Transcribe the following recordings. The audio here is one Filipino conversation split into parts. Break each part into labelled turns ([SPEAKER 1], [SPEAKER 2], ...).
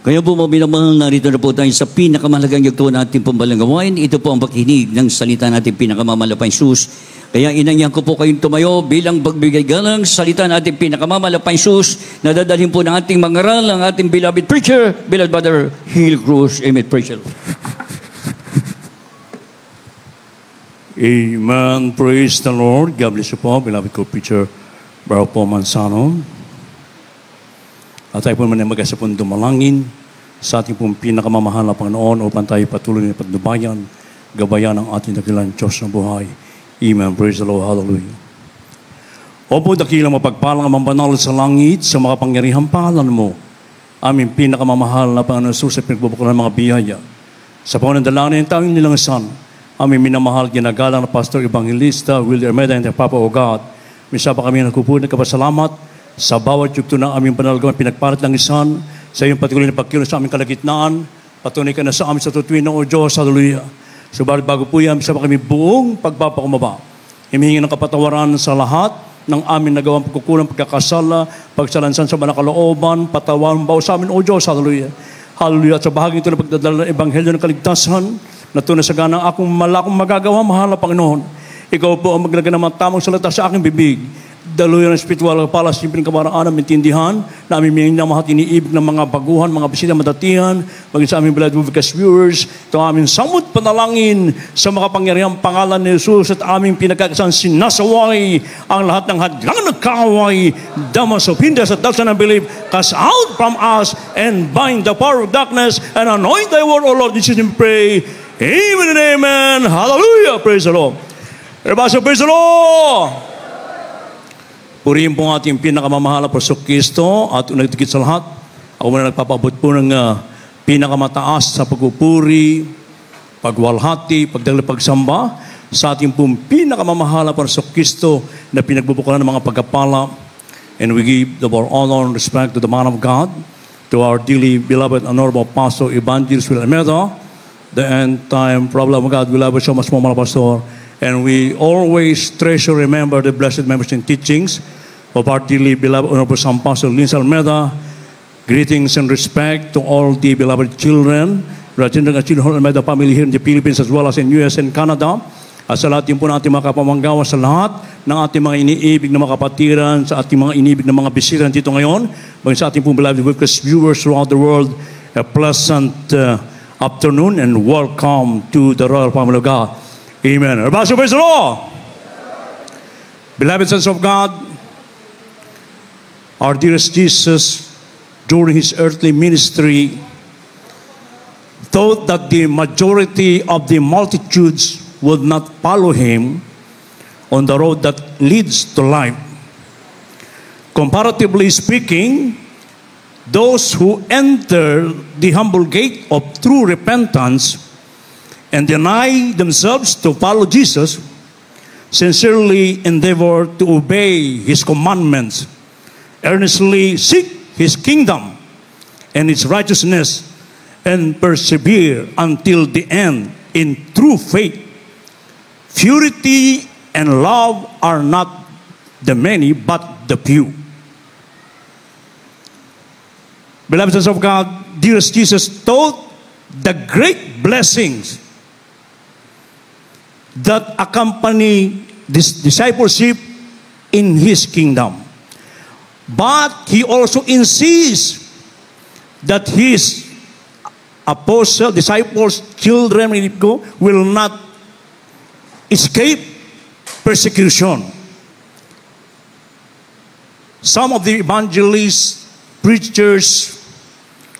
[SPEAKER 1] Kaya po mga minamahal, narito na po tayo sa pinakamahalagang yugto natin pambalang gawain. Ito po ang pakinig ng salita natin pinakamamalapang Sus. Kaya inanyahan ko po kayong tumayo bilang pagbigay galang salita natin pinakamamalapang Sus na dadalhin po ng ating mangaral ang ating beloved preacher, beloved Brother Hill Cruz. Amen. Praise the Lord.
[SPEAKER 2] Amen. Praise the Lord. God bless you po, beloved co-preacher, Brother Paul Manzano. At tayo po naman ay mag-asa pong dumalangin sa ating pong pinakamamahal na Panginoon upang tayo patuloy na pagdubayan, gabayan ang ating dakilang Diyos na buhay. Amen. Praise the Lord. Hallelujah. Opo, dakilang mapagpalang ang banal sa langit sa makapangyarihang pangalan mo. Aming pinakamamahal na Panginoon Jesus at pinagbubukulan ng mga biyaya. Sa pangunan dalangin ng tawing nilangasan, aming minamahal, ginagalang na Pastor Evangelista Willie Armeda and the Papa of God. Misa pa kami nagpupunan ng kapasalamat sa bawat yugto ng aming panalagawan, pinagparat ng isan, sa iyong patuloy na pagkilos sa aming kalagitnaan, patunay ka na sa amin sa tutuwin ng O Diyos, hallelujah. Subalit bago po yan, isa pa kami buong pagpapakumaba. Himihingi ng kapatawaran sa lahat ng aming nagawang pagkukulang, pagkakasala, pagsalansan sa mga kalooban, patawan bawa sa amin, O Diyos, hallelujah. Hallelujah. At sa bahaging ito na pagdadala ng Ebanghelyo ng Kaligtasan, na tunay sa ganang akong malakong magagawa, mahal na Panginoon. Ikaw po ang maglagay ng mga tamang salita sa aking bibig. Daluyan ng spiritual palas, simpleng kamaraan ng intindihan, na aming minamahal iniibig ng mga baguhan, mga bisita madatihan, maging sa aming beloved Vicas viewers, ito ang aming samot panalangin sa makapangyarihang pangalan ni Jesus at aming pinagkakasan sinasaway ang lahat ng hadlang nagkaway, damas of hinders at dalsan ng belief, cast out from us and bind the power of darkness and anoint thy word, O Lord, Jesus, and pray. Amen and amen. Hallelujah. Praise the Lord. Everybody, praise the Lord. Purihin po ang ating pinakamamahal na Pastor Kristo at unagtigit sa lahat. Ako muna nagpapabot po ng pinakamataas sa pagpupuri, pagwalhati, pagdagdag pagsamba sa ating pong pinakamamahal na Pastor Kristo na pinagbubukulan ng mga pagkapala. And we give the more honor and respect to the man of God, to our dearly beloved honorable Pastor Evangelist Willie Armeda, the end time problem of God, we love you so much more, Pastor. And we always treasure, remember the blessed members and teachings of our dearly beloved Honorable San Pastor Lindsay Almeda. Greetings and respect to all the beloved children, the children of the family here in the Philippines as well as in US and Canada. At sa lahat din po natin mga kapamanggawa sa lahat ng ating mga iniibig na mga kapatiran, sa ating mga iniibig na mga bisita dito ngayon, bagay sa ating po beloved viewers throughout the world, a pleasant afternoon and welcome to the Royal Family of God. Amen. Everybody praise the Lord. Beloved sons of God, our dearest Jesus, during his earthly ministry, thought that the majority of the multitudes would not follow him on the road that leads to life. Comparatively speaking, those who enter the humble gate of true repentance and deny themselves to follow Jesus, sincerely endeavor to obey his commandments, earnestly seek his kingdom and its righteousness, and persevere until the end in true faith. Purity and love are not the many, but the few. Beloved sons of God, dearest Jesus taught the great blessings that accompany this discipleship in his kingdom. But he also insists that his apostles, disciples, children will not escape persecution. Some of the evangelists, preachers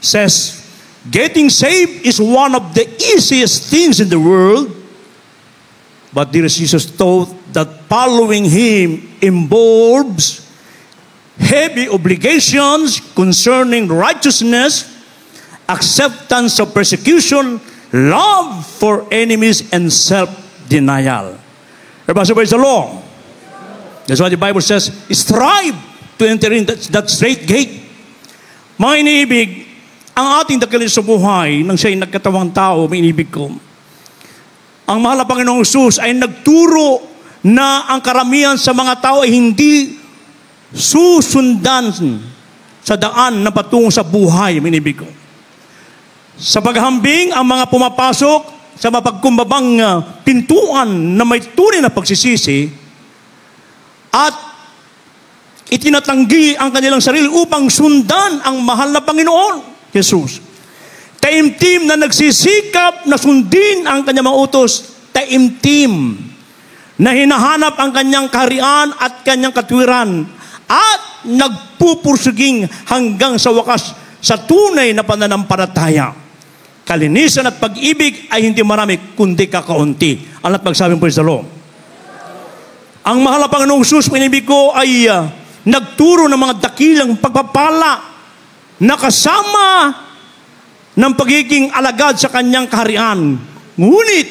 [SPEAKER 2] says getting saved is one of the easiest things in the world. But dear Jesus taught that following him involves heavy obligations concerning righteousness, acceptance of persecution, love for enemies, and self-denial. Everybody praise the Lord. That's why the Bible says, strive to enter in that straight gate. Mga iniibig, ang ating dakilang sa buhay, nang siya'y nagkatawang tao, may inibig ko, ang mahal na Panginoong Jesus ay nagturo na ang karamihan sa mga tao ay hindi susundan sa daan na patungo sa buhay, minibig ko. Sa paghambing, ang mga pumapasok sa mapagkumbabang pintuan na may tunay na pagsisisi at itinatanggi ang kanilang sarili upang sundan ang mahal na Panginoon, Jesus. Taimtim na nagsisikap na sundin ang kanyang mga utos, taimtim na hinahanap ang kanyang kaharian at kanyang katwiran at nagpupursiging hanggang sa wakas sa tunay na pananampalataya. Kalinisan at pag-ibig ay hindi marami, kundi kakaunti. Ang pagsabing po sa Lord. Ang mahal na Panginoong Jesus, pinibig ko, ay nagturo ng mga dakilang pagpapala na kasama ng pagiging alagad sa kanyang kaharian. Ngunit,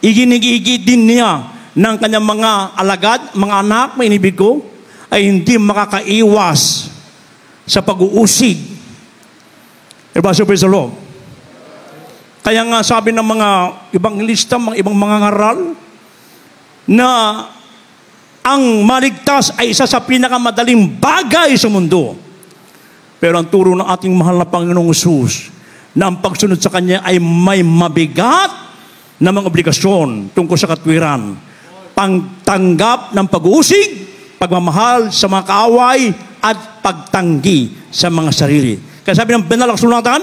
[SPEAKER 2] iginigigit din niya ng kanyang mga alagad, mga anak, pinibig ko, ay hindi makakaiwas sa pag-uusig. Everybody praise the Lord. Kaya nga sabi ng mga ebangelista, mga ibang mga ngaral, na ang maligtas ay isa sa pinakamadaling bagay sa mundo. Pero ang turo ng ating mahal na Panginoong Jesus, na ang pagsunod sa Kanya ay may mabigat na mga obligasyon tungkol sa katwiran, pagtanggap ng pag-uusig, pagmamahal sa mga kaaway, at pagtanggi sa mga sarili. Kaya sabi ng banal na kasulatan,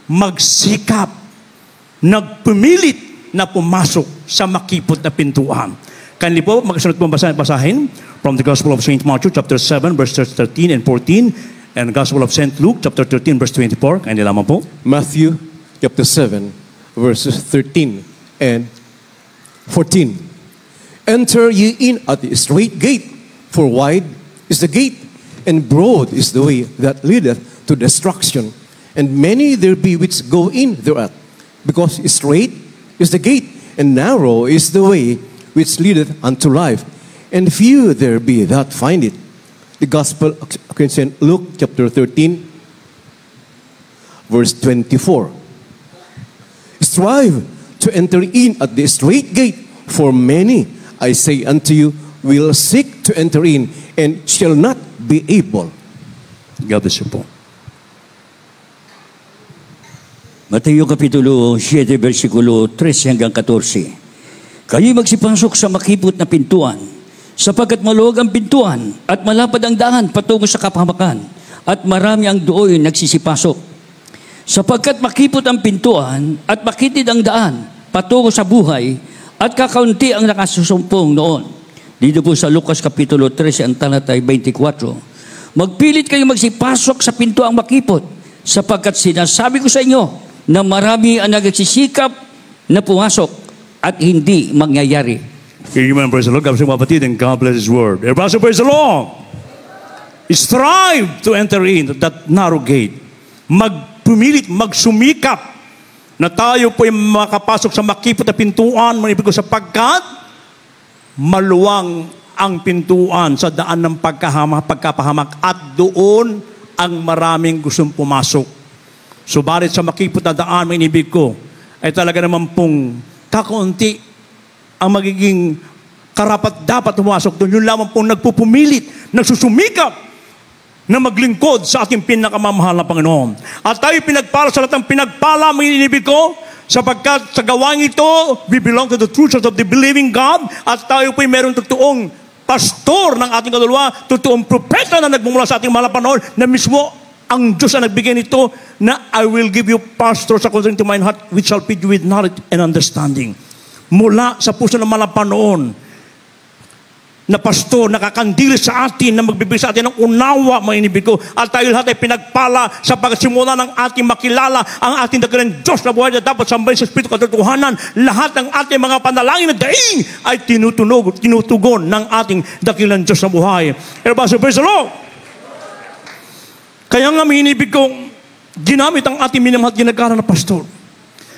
[SPEAKER 2] magsikap, nagpumilit na pumasok sa makipot na pintuan. Kanili po, magkasunod po basahin from the Gospel of St. Matthew, chapter 7, verses 13 and 14, and Gospel of St. Luke, chapter 13, verse 24. Kanili lamang po.
[SPEAKER 3] Matthew, chapter 7, verses 13 and 14. Enter ye in at the straight gate, for wide is the gate, and broad is the way that leadeth to destruction, and many there be which go in thereat. Because straight is the gate, and narrow is the way which leadeth unto life, and few there be that find it. The Gospel according to St. Luke, chapter 13, verse 24. Strive to enter in at the straight gate, for many, I say unto you, will seek to enter in, and shall not be able.
[SPEAKER 2] God bless you po.
[SPEAKER 1] Mateo Kapitulo 7, versikulo 13 hanggang 14. Kayo'y magsipasok sa makipot na pintuan, sapagkat maluwag ang pintuan at malapad ang daan patungo sa kapahamakan, at marami ang dooy nagsisipasok. Sapagkat makipot ang pintuan at makitid ang daan patungo sa buhay, at kakaunti ang nakasusumpong noon. Dito po sa Lucas Kapitulo 13, ang talatay 24. Magpilit kayo magsipasok sa pintuang makipot, sapagkat sinasabi ko sa inyo, na marami ang nagsisikap na pumasok at hindi mangyayari.
[SPEAKER 2] Amen. Praise the Lord. God bless you, mga kapatid, and God bless His Word. Everybody praise the Lord. Strive to enter in that narrow gate. Magpumilit, magsumikap na tayo po ay makapasok sa makipot na pintuan, manibig ko, sapagkat maluwang ang pintuan sa daan ng pagkapahamak, at doon ang maraming gustong pumasok. Subalit sa makipot na daan, may inibig ko, ay talaga naman pong kakaunti ang magiging karapat dapat pumasok doon. Yun lamang pong nagpupumilit, nagsusumikap na maglingkod sa ating pinakamamahal na Panginoon. At tayo pinagpala sa lahat ng pinagpala, may inibig ko, sapagkat sa gawang ito, we belong to the true church of the believing God, at tayo po'y meron totoong pastor ng ating kaluluwa, totoong propeta na nagmumula sa ating mahal na Panginoon, na mismo ang Diyos ang nagbigay nito, na I will give you pastors according to mine heart, which shall feed you with knowledge and understanding. Mula sa puso ng mahal na Panginoon, na pastor, nakakandili sa atin, na magbibigay sa atin ng unawa, mga inibig ko, at tayo lahat ay pinagpala sa pagsimula ng ating makilala ang ating dakilang Diyos na buhay na dapat sambahin sa Espiritu katotohanan. Lahat ng ating mga panalangin na daing ay tinutugon ng ating dakilang Diyos na buhay. Everybody praise the Lord. Kaya nga may inibig kong ginamit ang ating minamahal ginagara na pastor.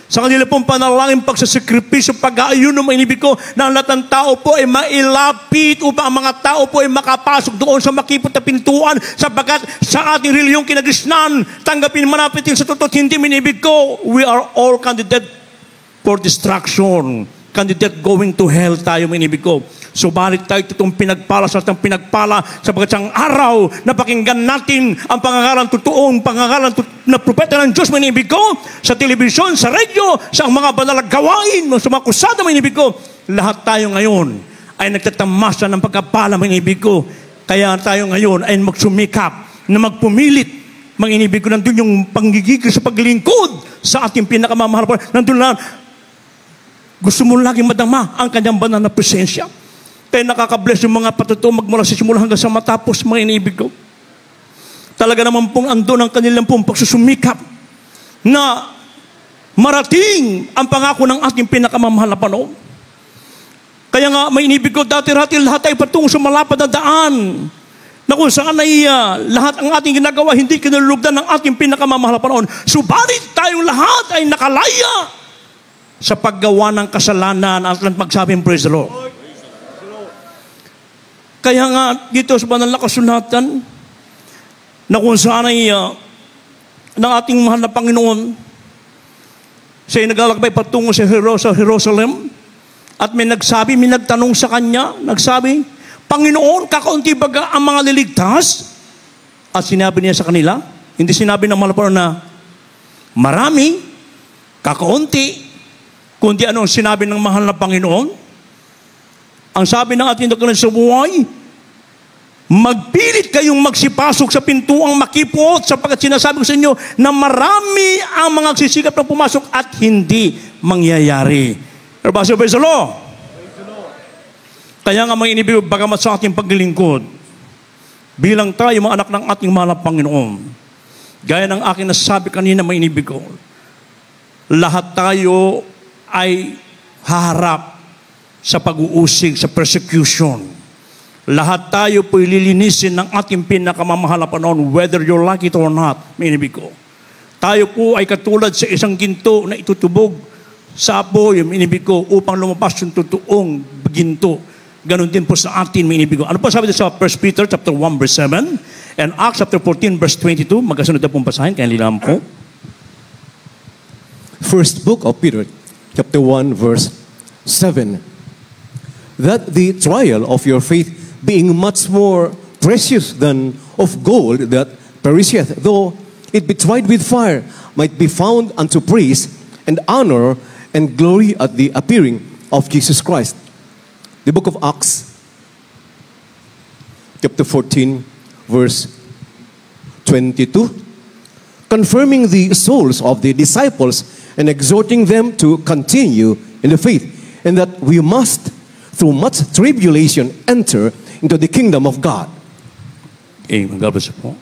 [SPEAKER 2] Sa kanila pong panalangin, pagsasakripisyo, pag-aayuno, may inibig ko na ang lahat ng tao po ay mailapit upang ang mga tao po ay makapasok doon sa makipot na pintuan, sapagkat sa ating reliyong kinagisnan, tanggapin manapitin sa totoo, hindi minibig ko, we are all candidate for destruction. candidate going to hell tayo, mga inibig ko. Subalit tayo itong pinagpala sa atang pinagpala sapagkat siyang araw na pakinggan natin ang pangangalan totoong pangangalan na propeta ng Diyos, mga inibig ko, sa telebisyon, sa radyo, sa mga banal na gawain, sa mga kusada, mga inibig ko. Lahat tayo ngayon ay nagtatamasa ng pagkapala, mga inibig ko. Kaya tayo ngayon ay magsumikap na magpumilit, mga inibig ko. Nandun yung panggigigil sa paglingkod sa ating pinakamamahal. Nandun na gusto mo laging madama ang kanyang banal na presensya. Kaya nakaka-bless yung mga patutuo magmula sa simula hanggang sa matapos, mga inibig ko. Talaga naman pong andun ang kanilang pong pagsusumikap na marating ang pangako ng ating pinakamamahal na panahon. Kaya nga, may inibig ko, dati-rati lahat ay patungo sa malapad na daan na kung saan ay lahat ang ating ginagawa hindi kinalulugdan ng ating pinakamamahal na panahon. Subalit tayong lahat ay nakalaya sa paggawa ng kasalanan at magsabing praise the Lord. Kaya nga dito sa banal na kasulatan na kung saan ay ng ating mahal na Panginoon siya ay naglalakbay patungo sa Jerusalem at may nagtanong sa kanya, nagsabi, Panginoon, kakaunti baga ang mga liligtas? At sinabi niya sa kanila, hindi sinabi ng mahal na marami, kakaunti, kundi anong sinabi ng mahal na Panginoon? Ang sabi ng ating Diyos sa buhay, magpilit kayong magsipasok sa pintuang makipot sapagkat sinasabi ko sa inyo na marami ang mga sisikap na pumasok at hindi mangyayari. Pero base ba sa law? Kaya nga mga inibig, bagamat sa ating paglilingkod, bilang tayo mga anak ng ating mahal na Panginoon, gaya ng aking nasabi kanina mga inibig ko, lahat tayo ay haharap sa pag-uusig, sa persecution. Lahat tayo po'y lilinisin ng ating pinakamamahal na panahon, whether you like it or not, may inibig ko. Tayo po ay katulad sa isang ginto na itutubog sa apoy, may inibig ko, upang lumabas yung totoong ginto. Ganon din po sa atin, may inibig ko. Ano pa sabi sa 1 Peter chapter 1 verse 7 and Acts chapter 14 verse 22, magkasunod na pong basahin, kaya nilang po.
[SPEAKER 3] First book of Peter, chapter 1 verse 7. That the trial of your faith being much more precious than of gold that perisheth, though it be tried with fire, might be found unto praise and honor and glory at the appearing of Jesus Christ. The book of Acts, chapter 14, verse 22, confirming the souls of the disciples and exhorting them to continue in the faith, and that we must through much tribulation enter into the kingdom of God.
[SPEAKER 2] Amen. God bless you po.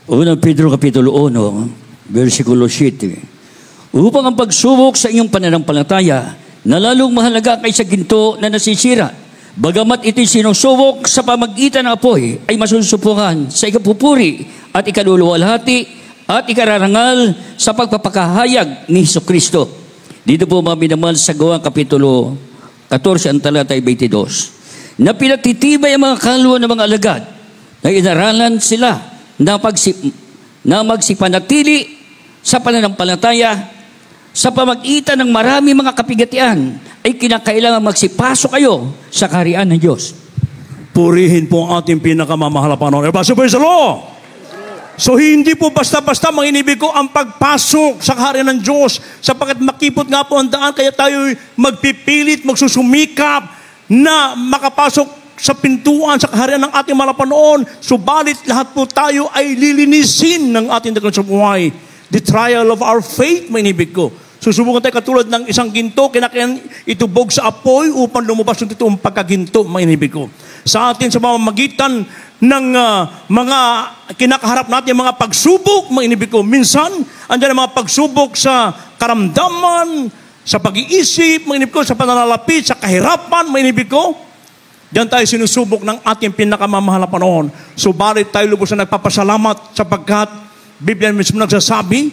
[SPEAKER 1] Unang Pedro Kapitulo 1, versikulo 7. Upang ang pagsubok sa inyong pananampalataya na lalong mahalaga kaysa ginto na nasisira, bagamat ito'y sinusubok sa pamagitan ng apoy, ay masusubukan sa ikapupuri at ikaluluwalhati at ikararangal sa pagpapakahayag ni Jesucristo. Dito po mga minamahal sa Gawa Kapitulo 14, ang talata 22. Na pinagtitibay ang mga kaluluwa ng mga alagad na inaralan sila na magsipanatili sa pananampalataya sa pamagitan ng marami mga kapigatian ay kinakailangan magsipasok kayo sa kaharian ng Diyos.
[SPEAKER 2] Purihin po ang ating pinakamamahal na Panginoon. Praise the Lord! So hindi po basta-basta mga inibig ko ang pagpasok sa kaharian ng Diyos sapagkat makipot nga po ang daan kaya tayo magpipilit, magsusumikap na makapasok sa pintuan sa kaharian ng ating malapanoon. Subalit lahat po tayo ay lilinisin ng ating dakilang sa buhay. The trial of our faith, mga inibig ko. Susubukan tayo katulad ng isang ginto, kinakailangan itubog sa apoy upang lumabas yung totoong pagkaginto, mga inibig ko. Sa atin sa pamamagitan ng mga kinakaharap natin, mga pagsubok, mga inibig ko. Minsan, andyan ang mga pagsubok sa karamdaman, sa pag-iisip, mga inibig ko, sa pananalapit, sa kahirapan, mga inibig ko. Diyan tayo sinusubok ng ating pinakamamahal na panahon. Subalit tayo lubos na nagpapasalamat sapagkat Biblia mismo nagsasabi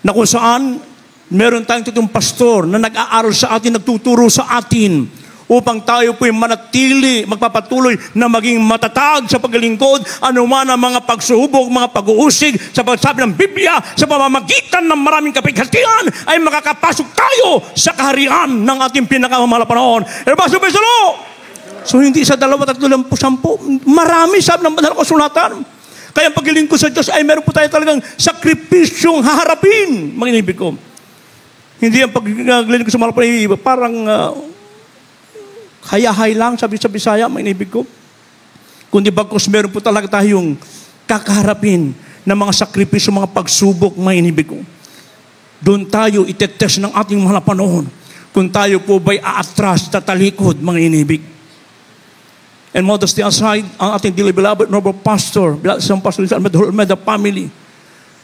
[SPEAKER 2] na kung saan meron tayong totoong pastor na nag-aaral sa atin, nagtuturo sa atin upang tayo po'y manatili, magpapatuloy na maging matatag sa paglingkod, anuman ang mga pagsubok, mga pag-uusig, sa pagsabi ng Biblia, sa pamamagitan ng maraming kapighatian, ay makakapasok tayo sa kaharian ng ating pinakamamahal na panahon. So hindi sa 2, 3, 10, marami sabi ng banal na kasulatan. Kaya ang paglilingkod sa Diyos ay meron po tayo talagang sakripisyong haharapin, mga inibig ko. Hindi ang paglilingkod sa mahal na panahon, parang hayahay lang, sabi sa Bisaya, mga inibig ko. Kundi bagkus meron po talaga tayong kakaharapin ng mga sakripisyo, mga pagsubok, mga inibig ko. Doon tayo itetest ng ating mahal na panahon kung tayo po ba'y aatras, tatalikod, mga inibig. And modesty aside, ang ating dearly beloved noble pastor, isang pastor sa Almeida family,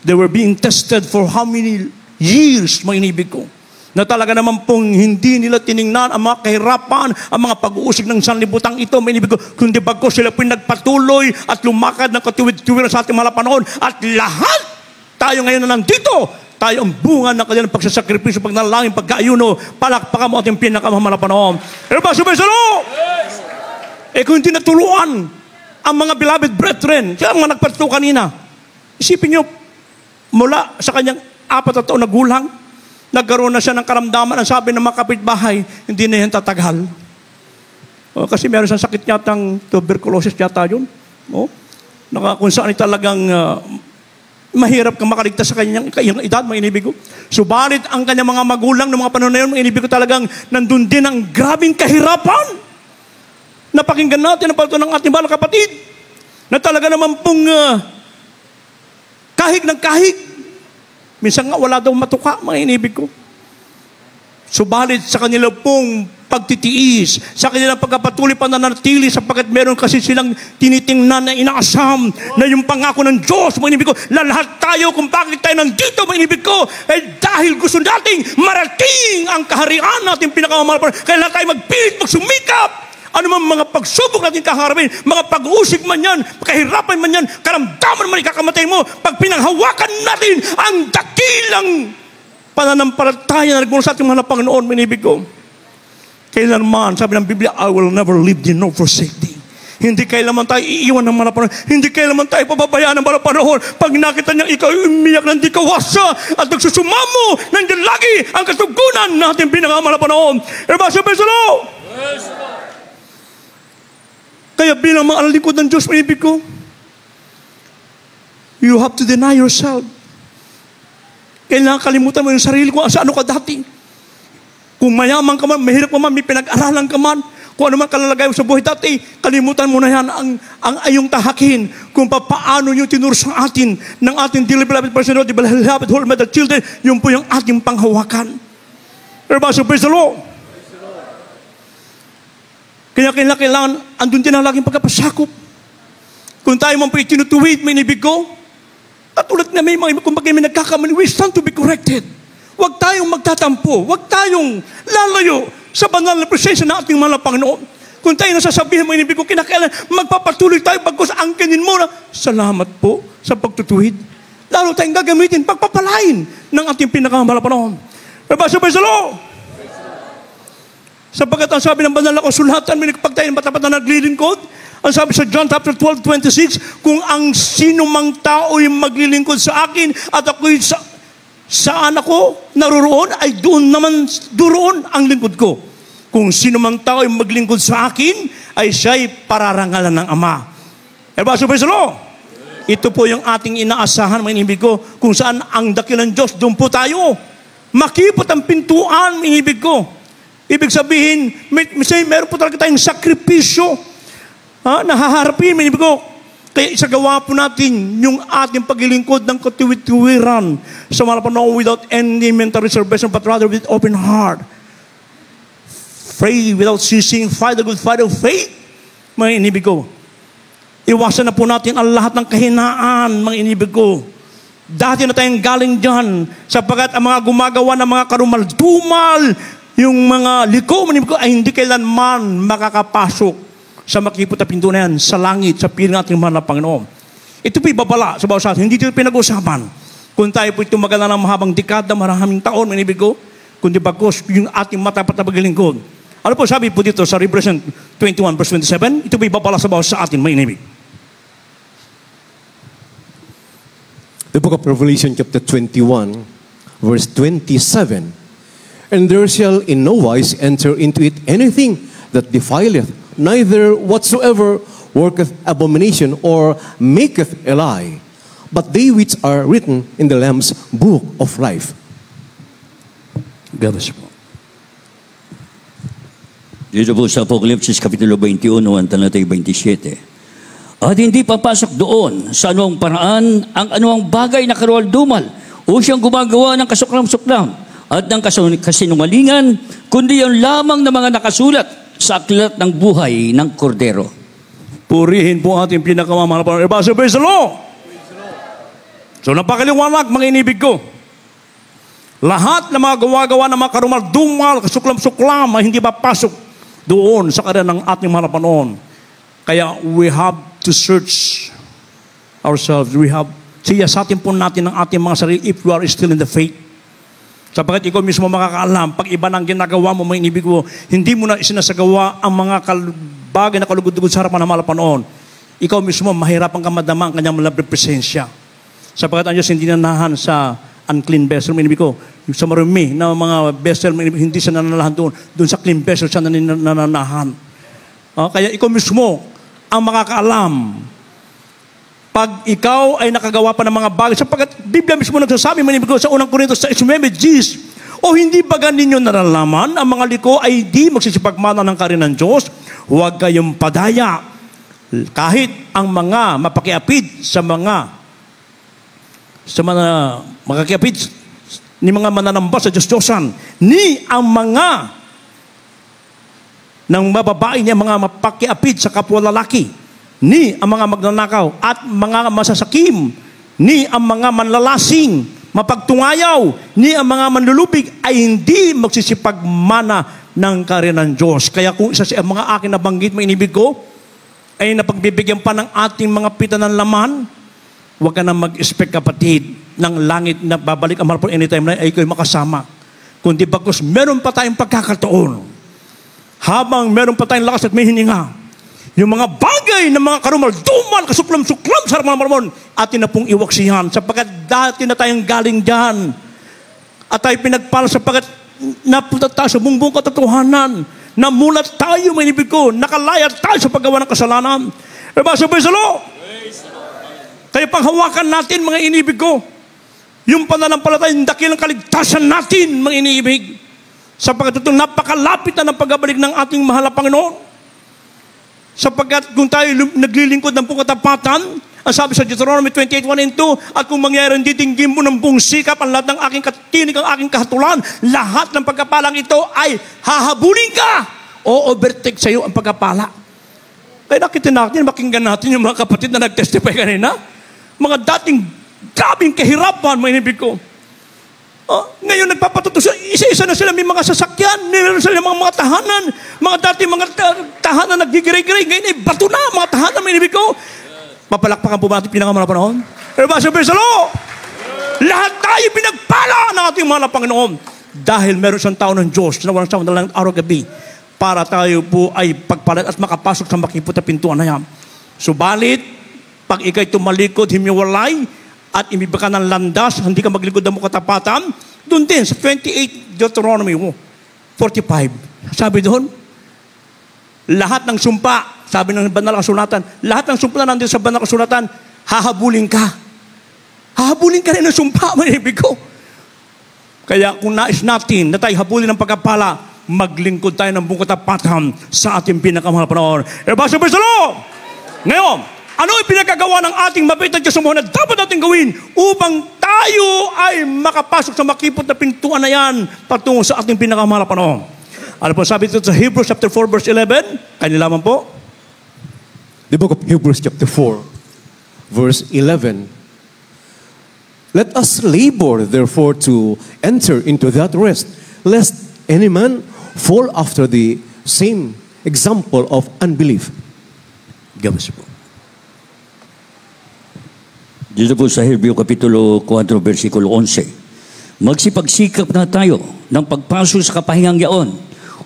[SPEAKER 2] they were being tested for how many years, mga inibig ko, na talaga naman pong hindi nila tiningnan ang mga kahirapan, ang mga pag-uusig ng sanlibutan ito, mga inibig ko, kundi bagko sila po nagpatuloy at lumakad ng katuwid-tuwid sa ating mga panahon, at lahat tayo ngayon na nandito, tayo ang bunga ng kanilang pagsasakripisyo, pagnalangin, pagkaayuno, palakpakan mo ating pinakamahal na panahon. Kung hindi natuluan ang mga beloved brethren, siya ang mga nagpatuto kanina, isipin nyo, mula sa kanyang 4 na taon na gulang, nagkaroon na siya ng karamdaman, ang sabi ng mga kapitbahay, hindi na yan tatagal. Kasi meron siyang sakit yatang tuberculosis yata yun. Kung saan ay talagang mahirap kang makaligtas sa kanyang edad, mga inibig ko. Subalit ang kanyang mga magulang ng mga panahon na yun, mga inibig ko, talagang nandun din ang grabing kahirapan. Napakinggan natin ang palito ng ating mahal na kapatid na talaga naman pong kahig ng kahig. Minsan nga wala daw matuka, mga inibig ko. Subalit sa kanila pong pagtitiis, sa kanilang pagkapatuloy pananatili, sapagkat meron kasi silang tinitingnan na inaasam na yung pangako ng Diyos, mga inibig ko, na lahat tayo kung bakit tayo nandito, mga inibig ko, ay dahil gusto nating marating ang kaharian natin pinakamamahal. Kaya lahat tayo magpilit, magsumikap. Ano man mga pagsubok natin kaharapin, mga pag-uusig man yan, kahirapan man yan, karamdaman man ikakamatay mo, pag pinanghawakan natin ang dakilang pananampalataya na nagmula sa ating mga Panginoon, minibig ko. Kailanman, sabi ng Biblia, I will never leave thee nor forsake thee. Hindi kailanman tayo iiwan ng mga panahon, hindi kailanman tayo pababayaan ng mga panahon. Pag nakita niya ikaw umiyak ng di kawasa at nagsusumamo, nandiyan lagi ang kasugunan natin pinangamala panahon. Kaya bilang mga alingkod ng Diyos, maibig ko, you have to deny yourself. Kailangan kalimutan mo yung sarili ko, sa ano ka dati. Kung mayaman ka man, mahirap ka man, may pinag-aralan ka man, kung ano man kalalagay mo sa buhay dati, kalimutan mo na yan ang ayong tahakin kung paano yung tinuro sa atin ng ating dearly beloved person, the beloved whole mother children, yun po yung ating panghawakan. Praise the Lord. Kaya kailangan, andun din ang laging pagkapasakop. Kung tayo man po itinutuwid, may inibig ko, at ulit na may mga, kung may nagkakamali, we stand to be corrected. Huwag tayong magtatampo, huwag tayong lalayo sa banal na presensya ng ating mga Panginoon. Kung tayo nasasabihin, mga inibig ko, kinakailan, magpapatuloy tayo bagkus angkinin mo na, salamat po sa pagtutuwid. Lalo tayong gagamitin, pagpapalain ng ating pinakamahal na panahon. Praise the Lord. Sapagkat ang sabi ng banal na kasulatan, pag tayo matapat na naglilingkod, ang sabi sa John chapter 12:26, kung ang sino mang tao'y maglilingkod sa akin at ako'y saan ako naroon, ay doon ang lingkod ko. Kung sino mang tao'y maglingkod sa akin, ay siya'y pararangalan ng Ama. Ito po yung ating inaasahan, mga inibig ko, kung saan ang dakilang Diyos, doon po tayo. Makipot ang pintuan, mga inibig ko. Ibig sabihin, meron po talaga tayong sakripisyo na haharapin. Ibig ko, kaya isagawa po natin yung ating paglilingkod ng katuwid-tuwiran sa mga panahon without any mental reservation, but rather with open heart. Pray without ceasing, fight the good fight of faith. Mga inibig ko, iwasan na po natin ang lahat ng kahinaan, mga inibig ko. Dati na tayong galing dyan, sapagkat ang mga gumagawa ng mga karumal-dumal, yung mga liko, ay hindi kailanman makakapasok sa makipot na pinto na yan, sa langit, sa piling ating mahal na Panginoon. Ito po'y babala sa bawat sa atin. Hindi ito pinag-usapan. Kung tayo po'y tumagal na ng mahabang dekada, maraming taon, manibig ko, kundi bagos yung ating matapat na paglilingkod. Ano po sabi po dito sa Revelation 21 verse 27? Ito po ibabala sa bawat sa atin, may inibig.
[SPEAKER 3] The book of Revelation chapter 21, verse 27. And there shall in no wise enter into it anything that defileth, neither whatsoever worketh abomination or maketh a lie, but they which are written in the Lamb's book of life.
[SPEAKER 2] God bless po.
[SPEAKER 1] Dito po sa Apocalypse Kapitulo 21, ang talatay 27. At hindi papasok doon sa anumang paraan ang anumang bagay na karumal-dumal o siyang gumagawa ng kasuklam-suklam at ng kasinungalingan, kundi yung lamang na mga nakasulat sa aklat ng buhay ng Kordero.
[SPEAKER 2] Purihin po ating pinakamamahal na Pastor, praise the Lord! So napakaliwanag, mga inibig ko. Lahat ng mga gawa-gawa ng mga karumal-dumal, kasuklam-suklam ay hindi papasok doon sa karya ng ating mahal na Panginoon. Kaya we have to search ourselves. We have, siyasatin po natin ang ating mga sarili if we are still in the faith. Sapagkat ikaw mismo makakaalam, pag iba ng ginagawa mo, may inibig mo, hindi mo na isinasagawa ang mga bagay na kalugod-lugod sa harapan ng mahal na Panginoon. Ikaw mismo, mahirapan ka madama ang kanyang malabing presensya. Sapagkat ang Diyos hindi nanahan sa unclean vessel, may inibig ko. Sa marumi na mga vessel, hindi siya nananahan doon. Doon sa clean vessel siya nananahan. Kaya ikaw mismo ang makakaalam pag ikaw ay nakagawa pa ng mga bagay. Sapagkat Biblia mismo nagsasabi, may inibig ko, sa unang Korintos sa 9:10, o hindi ba ninyo nalalaman ang mga liko ay di magsisipagmana ng karin ng Diyos? Huwag kayong padaya. Kahit ang mga mapakiapid sa mga makakiapid ni mga mananamba sa Diyos-Diyosan, ni ang mga ng mababae niya, mga mapakiapid sa kapwa lalaki, ni ang mga magnanakaw at mga masasakim, ni ang mga manlalasing, mapagtungayaw, ni ang mga manlulubig ay hindi magsisipagmana ng karin ng Diyos. Kaya kung isa sa mga akin nabanggit, may inibig ko, ay napagbibigyan pa ng ating mga pita ng laman, huwag ka na mag-expect, kapatid, ng langit na babalik ang mahal po anytime na ay ikaw makasama. Kundi bagkus meron pa tayong pagkakataon. Habang meron pa tayong lakas at may hininga, yung mga bagay ng mga karumal-dumal, kasuklam-suklam sa mga marmon, atin na pong iwaksihan. Sapagkat dati na tayong galing dyan. At tayo pinagpala sapagkat napunta tayo sa buong katotohanan. Namulat tayo, may ibig ko, nakalayat tayo sa paggawa ng kasalanan. Praise the Lord! Kaya panghawakan natin, mga inibig ko, yung pananampalatayang dakilang kaligtasan natin, mga iniibig. Sapagkat ito napakalapit na ng pagbabalik ng ating mahal na Panginoon. Sapagkat kung tayo naglilingkod ng buong katapatan, ang sabi sa Deuteronomy 28:1-2, at kung mangyari titinggin mo ng buong sikap ang lahat ng aking katinig, ang aking kahatulan, lahat ng pagkapalang ito ay hahabulin ka o overtake sa iyo ang pagkapala. Kaya nakita natin, makinggan natin yung mga kapatid na nag-testify kanina. Mga dating grabing kahirapan, may inibig ko. Ngayon nagpapatuto sila, isa-isa na sila, may mga sasakyan, meron sila mga tahanan, mga dating mga tahanan naggigiray-giray, ngayon ay bato na, mga tahanan, may inibig ko. Papalakpakan po ba natin pinakamalapang Panginoon? Praise the Lord! Lahat tayo pinagpala ng ating mga Panginoon dahil meron siyang tao ng Diyos na walang siyang dalang araw-gabi para tayo po ay pagpalat at makapasok sa makipot na pintuan na yan. Subalit, pag ikay tumalikod, himiwalay, at imibig ka ng landas, hindi ka maglikod ng katapatan, doon din sa 28 Deuteronomy 45. Sabi doon, lahat ng sumpa, sabi ng banal na kasulatan, lahat ng sumpa na nandun sa banal na kasulatan, hahabulin ka. Hahabulin ka rin ng sumpa, manibig ko. Kaya kung nais natin na tayo habulin ng pagkapala, maglingkod tayo ng buong katapatan sa ating pinakamahal na Panginoon. Praise the Lord! Ngayon, ano ay pinagkagawa ng ating mabait na Diyos na dapat natin gawin upang tayo ay makapasok sa makipot na pintuan na yan patungo sa ating pinakamahal na Panginoon? Ano po sabi dito sa Hebrews chapter 4 verse 11? Kanilaman po.
[SPEAKER 3] The book of Hebrews chapter 4 verse 11. Let us labor therefore to enter into that rest, lest any man fall after the same example of unbelief.
[SPEAKER 2] Gabas po.
[SPEAKER 1] Dito po sa Hebreo Kapitulo 4, versikulo 11. Magsipagsikap na tayo ng pagpasok sa kapahingang yaon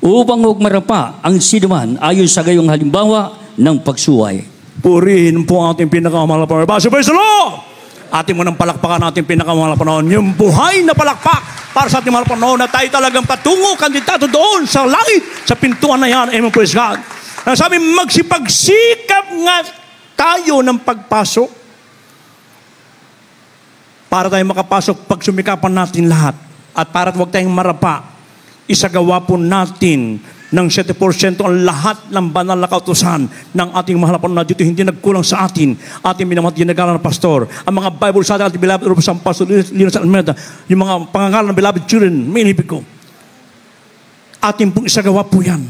[SPEAKER 1] upang huwag marapa ang sinuman ayon sa gayong halimbawa ng pagsuway.
[SPEAKER 2] Purihin po ang ating pinakamahal na Panginoon. Praise the Lord! Ating munang palakpakan ating pinakamahal na Panginoon. Yung buhay na palakpak para sa ating mahal na Panginoon na tayo talagang patungo, kandidato doon sa langit, sa pintuan na yan. Amen, praise God. Sabi, magsipagsikap nga tayo ng pagpasok para tayo makapasok pag sumikapan natin lahat. At para huwag tayong marapa, isagawa po natin ng 70% ang lahat ng banal na kautusan ng ating mahal na Panginoon na dito hindi nagkulang sa atin. Ating minamahal ginagalan ng pastor. Ang mga Bible sa ating beloved sa Pastor Linus Almeida, yung mga pangangalan ng beloved children, may inibig ko. Ating pong isagawa po yan.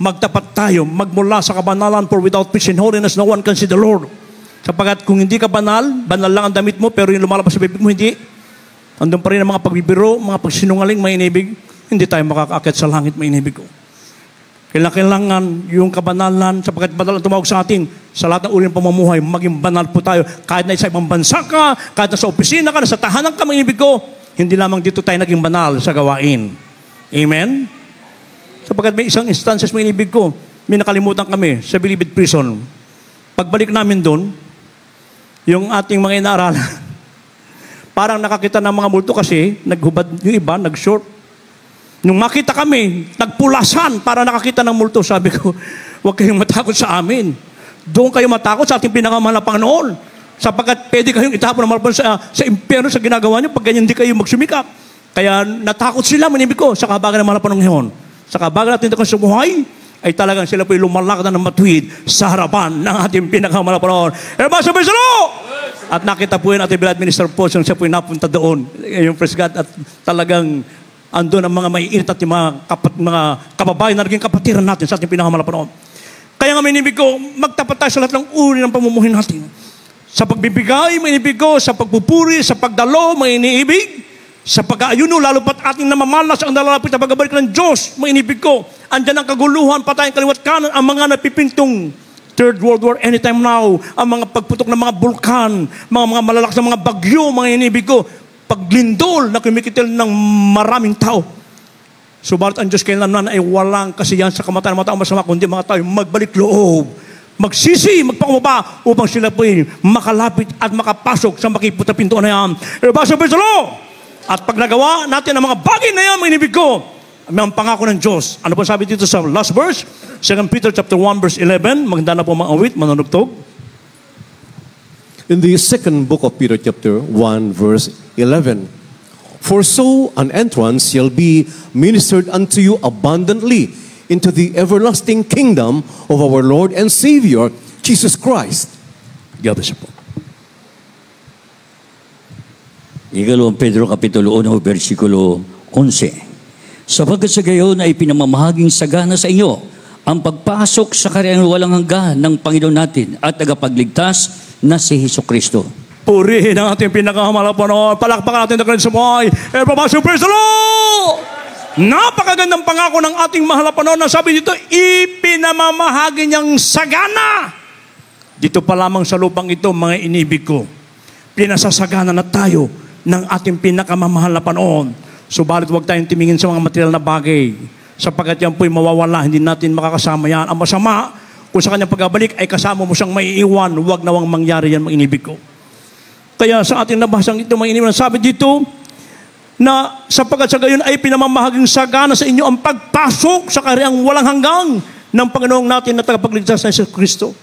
[SPEAKER 2] Magtapat tayo, magmula sa kabanalan, for without peace and holiness, no one can see the Lord. Sapagat kung hindi ka banal, banal lang ang damit mo, pero yung lumalabas sa bibig mo, hindi. Andun pa rin ang mga pagbibiro, mga pagsinungaling, may inibig. Hindi tayo makakaakit sa langit, may inibig ko. Kailangan yung kabanalan, sapagkat banal ang tumawag sa atin, sa lahat ng uri ng pamumuhay, maging banal po tayo. Kahit na sa ibang bansa ka, kahit na sa opisina ka, nasa tahanan ka, mga ibig ko, hindi lamang dito tayo naging banal sa gawain. Amen? Sapagkat may isang instances, mga ibig ko, may nakalimutan kami sa Bilibid Prison. Pagbalik namin doon, yung ating mga inaaralan, parang nakakita ng mga multo kasi, naghubad yung iba, nag-short. Nung makita kami, nagpulasan para nakakita ng multo, sabi ko, huwag kayong matakot sa amin. Doon kayo matakot sa ating pinakamahal na Panginoon. Sapagkat pwede kayong itapon ng malapan sa impyerno sa ginagawa niyo pag ganyan hindi kayo magsumikap. Kaya natakot sila, manibig ko, sa kahabagan ng malapan ng ngayon. Sa kahabagan natin sa buhay, ay talagang sila po'y lumalakad ng matuwid sa harapan ng ating pinakamahal na Panginoon. Sabi sa At nakita po yun ating beloved minister po, siya po'y napunta doon. Yung praise God, at talagang andun ang mga maiinit at yung mga kababayan na naging kapatiran natin sa ating pinakamahal na Panginoon. Kaya nga minibig ko, magtapat tayo sa lahat ng uri ng pamumuhay natin. Sa pagbibigay, minibig ko, sa pagpupuri, sa pagdalo, may iniibig, sa pag-aayuno, lalo pat ating namamalas ang nalalapit na pagbabalik ng Diyos, may inibig ko. Andyan ang kaguluhan, patayin kaliwat kanan, ang mga napipintong Third World War anytime now, ang mga pagputok ng mga bulkan, mga malalakas na mga bagyo, mga inibig ko, paglindol na kumikitil ng maraming tao. Subalit ang Diyos kailanman ay walang kasiyahan sa kamatayan ng mga tao masama, kundi mga tao magbalik loob, magsisi, magpakumaba upang sila po'y makalapit at makapasok sa makiputa pintuan na yan. At pag nagawa natin ang mga bagay na yan, inibig ko, may ang pangako ng Diyos. Ano po sabi dito sa last verse? 2 Peter chapter 1 verse 11. Maganda na po mga awit, manunugtog.
[SPEAKER 3] In the second book of Peter chapter 1 verse 11, for so an entrance shall be ministered unto you abundantly into the everlasting kingdom of our Lord and Savior, Jesus Christ.
[SPEAKER 2] God bless you po.
[SPEAKER 1] Ikalawang Pedro Kapitulo 1, versikulo 11. Sapagkat sa gayon ay pinamamahaging sagana sa inyo ang pagpasok sa karyang walang hanggan ng Panginoon natin at tagapagligtas na si Jesucristo.
[SPEAKER 2] Purihin ang ating pinakamahal na Panginoon. Palakpakan natin na sa buhay. Praise the Lord! Napakagandang pangako ng ating mahal na Panginoon na sabi dito, ipinamamahagi niyang sagana. Dito pa lamang sa lupang ito, mga inibig ko, pinasasagana na tayo ng ating pinakamamahal na Panginoon. Subalit huwag tayong tumingin sa mga material na bagay, sapagkat yan po'y mawawala, hindi natin makakasama yan. Ang masama, kung sa kanyang pagbabalik ay kasama mo siyang maiiwan, huwag nawang mangyari yan, mga inibig ko. Kaya sa ating nabasang ito, mga inibig, sabi dito, na sapagkat sa gayon ay pinamamahaging sagana sa inyo ang pagpasok sa karyang walang hanggang ng Panginoong natin na tagapagligtas na Jesucristo.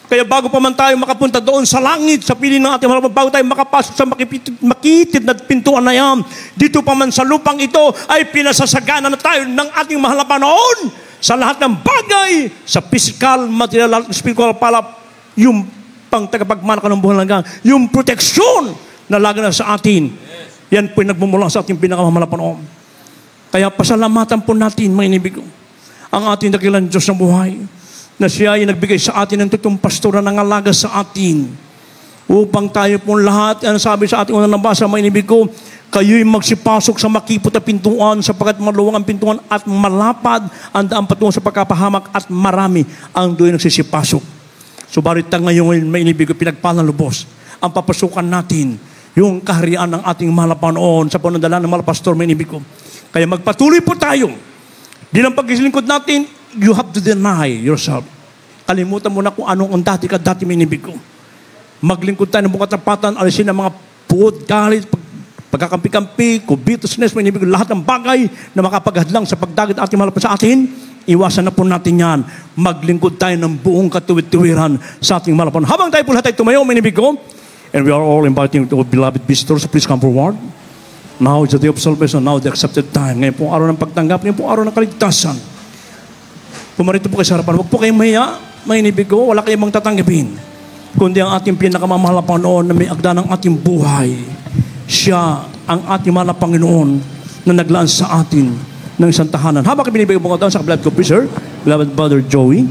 [SPEAKER 2] Kaya bago pa man tayo makapunta doon sa langit, sa piling ng ating harapan, bago tayo makapasok sa makitid na pintuan na yan, dito pa man sa lupang ito ay pinasasagana na tayo ng ating mahal na Panginoon sa lahat ng bagay, sa physical, material, spiritual, palap, yung pang tagapagmana ka ng buhay hanggang, yung proteksyon na lagi na sa atin. Yan po'y nagmumula sa ating pinakamahal na Panginoon. Kaya pasalamatan po natin, mga inibig ko, ang ating dakilang Diyos ng buhay, na siya ay nagbigay sa atin ng totoong pastor na nangalaga sa atin upang tayo pong lahat, ang sabi sa ating unang nabasa, mga inibig ko, kayo'y magsipasok sa makipot na pintuan sapagkat maluwang ang pintuan at malapad ang daan patungo sa pagkapahamak at marami ang doon nagsisipasok. Subalit ngayon, mga inibig ko, pinagpalang lubos ang papasukan natin yung kaharian ng ating mahal na Panginoon sa panandala ng mahal pastor, mga inibig ko. Kaya magpatuloy po tayo Bilang paglilingkod natin, you have to deny yourself. Kalimutan mo na kung anong ang dati may inibig ko. Maglingkod tayo ng buong katapatan, alisin ang mga puot, galit, pagkakampi-kampi, covetousness, may inibig ko, lahat ng bagay na makapaghadlang sa pagdagit ating mahal sa atin, iwasan na po natin yan. Maglingkod tayo ng buong katuwid-tuwiran sa ating mahal. Habang tayo po lahat ay tumayo, may inibig ko, and we are all inviting our beloved visitors, please come forward. Now is the day of salvation, now the accepted time. Ngayon pong araw ng pagtanggap, ngayon pong araw ng kaligtasan. Pumarito po kayo sa harapan. Huwag po kayong mahiya, may inibig ko, wala kayong mang tatanggapin. Kundi ang ating pinakamamahal na Panginoon na may agda ng ating buhay. Siya ang ating mahal na Panginoon na naglaan sa atin ng isang tahanan. Habang binibigay po ko sa beloved ko, preacher, beloved brother Joey,